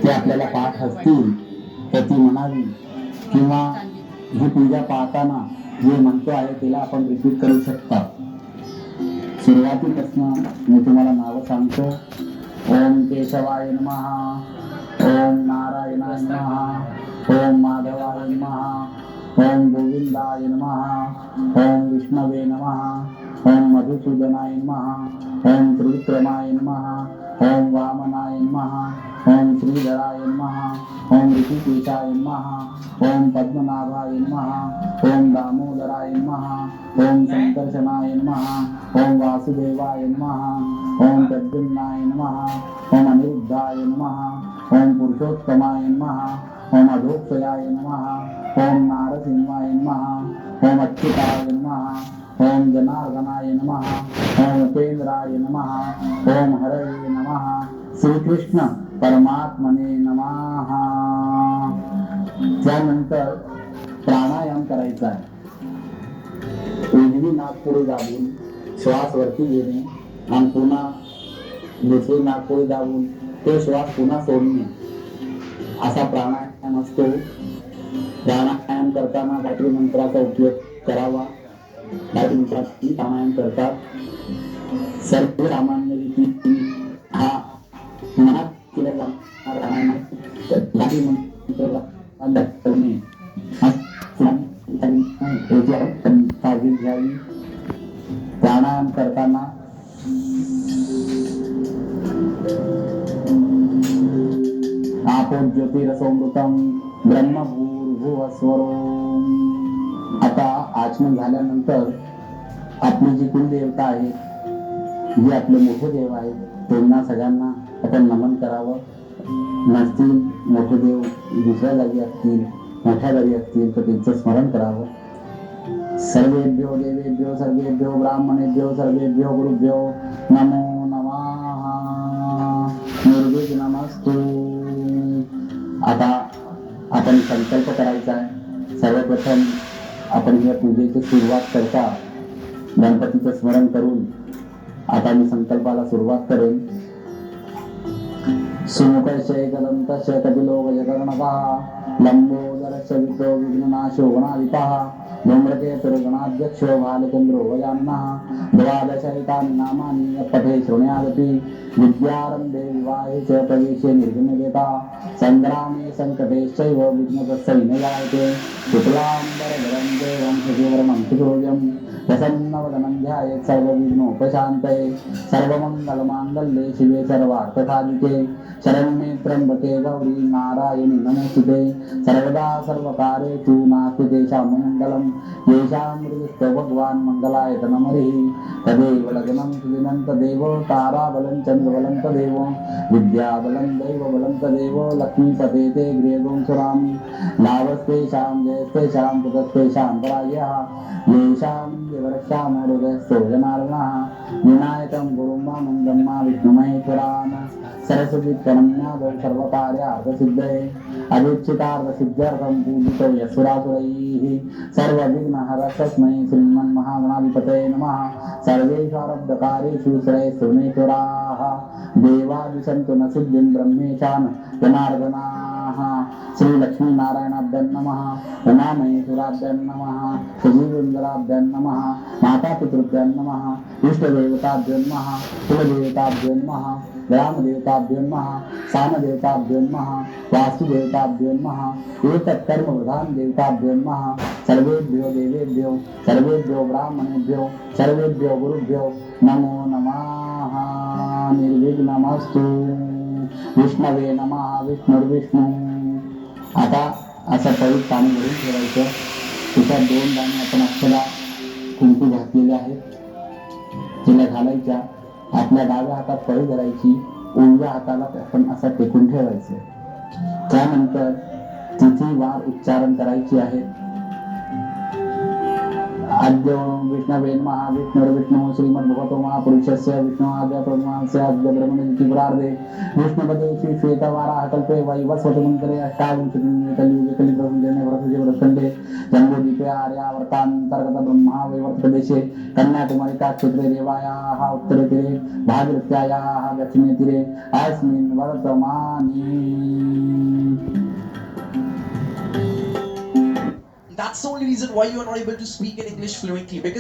ते आपल्याला पाठ असतील तर ती म्हणावी, किंवा ही पूजा पाहताना जे म्हणतो आहे तिला आपण रिपीट करू शकता. सुरुवातीपासून मी तुम्हाला नाव सांगतो. ओम केशवाय नमः, ओम नारायणाय नमः, ओम माधवाय नमः, ओम गोविंदाय नमः, ओम विष्णवे नमः, ओम मधुसूदनाय नमः, ओम त्रिविक्रमाय नमः, ओम वामनाय नमः, ओम श्रीधराय नमः, ओम ऋषिकेशाय नमः, ओम पद्मनाभाय नमः, ओम दामोदराय नमः, ओम संकर्षणाय नमः, ओम वासुदेवाय नमः, ओम प्रद्युम्नाय नमः, ओम अनिरुद्धाय नमः, ओम पुरुषोत्तमाय नमः, ओम अधोक्षयाय नमः, ओम नारसिंहाय नमः, ओम अच्युताय नमः, ओम जनार्दनाय नमः, ओम उपेंद्राय नमः, ओम हरये नमः, श्री कृष्ण परमात्मने नमः. त्यानंतर प्राणायाम करायचा आहे. उजवी नाकपुडी दाबून श्वास वरती घेणे आणि पुन्हा दुसरी नाकपुडी दाबून तो श्वास पुन्हा सोडणे, असा प्राणायाम असतो. प्राणायाम करताना गायत्री मंत्राचा उपयोग करावा. गायत्री मंत्राची प्राणायाम करतात. सर्वसामान्य रीती हा मनात केला जाणारा प्राणायाम आहे. गायत्री मंत्राला करणे काळजी घ्यावी. प्राणायाम करताना आपो ज्योतिरसोमृतम ब्रह्मभूर्भुवस्वरोम. आता आचमन झाल्यानंतर आपली जी कुलदेवता आहे, जे आपले मोठे देव आहेत, त्यांना सगळ्यांना आपण नमन करावं. नसतील मोठे देव दुसऱ्या जागी असतील, मोठ्या जागी असतील तर त्यांचं स्मरण करावं. सर्वेभ्यो देवेभ्यो सर्वेभ्यो ब्राह्मणेभ्यो सर्वेभ्यो गुरुभ्यो नमो नमः. निर्विघ्नमस्तु. आता आपण संकल्प करायचा आहे. सर्वप्रथम आपण या पूजेची सुरुवात करता गणपतीचं स्मरण करून आता मी संकल्पाला सुरुवात करेन. सुमुखस्य एकदन्तस्य कपिलो गजकर्णकः लंबोदरस्य विप्रो विघ्ननाशो गणाधिपः धूम्रकेतुर्गणाध्यक्षो भालचन्द्रो गजाननः. द्वादशैतानि नामानि पठे शृणुयादपि विद्यारम्भे विवाहे च प्रवेशे निर्विघ्नता संग्रामे संकटेश्चैव विघ्नस्तस्य न जायते. शुक्लाम्बरधरं देवं शशिवर्णं चतुर्भुजं प्रसन्नवदनं ध्यायेत् सर्वविघ्नोपशान्तये. सर्वमङ्गलमाङ्गल्ये शिवे सर्वार्थसाधिके शरण्ये त्र्यम्बके गौरी नारायणि नमोस्तुते. सर्वदा सर्वकार्येषु नास्ति तेषां मङ्गलं. येषां हृदयस्थो भगवान् मङ्गलायतनमरिः तदेव लग्नं सुदिनं तदेव ताराबलं चन्द्रबलं तदेव विद्याबलं दैवबलं तदेव लक्ष्मीपते ते गृहगुं सुरामि. लाभस्तेषां जयस्तेषां ततस्तेषां पराजयः येषां देवरक्षामो हृदयस्थो जनार्दनः. विनायकं गुरुं वामं ब्रह्मा विष्णुमहेश्वरान् सरस्वती प्रणम्यादौ सर्वकार्यार्थसिद्धये अभीप्सितार्थसिद्ध्यर्थं पूजितो यस्सुरासुरैः. सर्वविघ्नहरः तस्मै श्रीमन्महागणाधिपतये नमः. सर्वेष्वारब्धकार्येषु श्रेयस्सुनेश्वराः देवादिशन्तु न सिद्धिं ब्रह्मेशान् जनार्दनाः. श्री लक्ष्मीनारायणाभ्यं नमः. उमामहेश्वराभ्यं नमः. सजीवेन्द्राभ्यं नमः. मातापितृभ्यं नमः. इष्टदेवताभ्यो नमः. कुलदेवताभ्यो नमः. ग्रामदेवताभ्यो नमः. सामदेवताभ्यो नमः. वास्तुदेवताभ्यो नमः. एतत्कर्मप्रधान देवताभ्यो नमः. सर्वेभ्यो देवेभ्यो सर्वेभ्यो ब्राह्मणेभ्यो सर्वेभ्यो गुरुभ्यो नमो नमः. निर्विघ्नमस्तु. विष्णवे नमः. विष्णुर्विष्णू. आता असं पवित्र पाणी भरून ठेवायचं. त्याच्यात 2 दाणे आपण अक्षरा कुंकू घातलेले आहेत, तिला घालायच्या. आपल्या डाव्या हातात पळी धरायची, उजव्या हाताला आपण असं टेकून ठेवायचं. त्यानंतर तिथी वार उच्चारण करायची आहे. अद्य विष्णवे नमः विष्णुर्विष्णु श्रीमद्भगवतो महापुरुषस्य विष्णुआद्यप्रमाणस्य अद्य ब्रह्मनिधिपुरार्धे विष्णुपदे श्री श्वेतवाराहकल्पे वैवस्वतमन्त्रे अष्टाविंशतितमे कलियुगे कलिप्रभुजने भरतयुगे भरतखण्डे जम्बूद्वीपे आर्यावर्तान्तर्गत ब्रह्मा वैवर्तप्रदेशे कन्याकुमारिका क्षेत्रे रेवायाः उत्तरे तीरे भागीरथ्यायाः दक्षिणे तीरे अस्मिन् वर्तमाने. That's the only reason why you are not able to speak in English fluently, because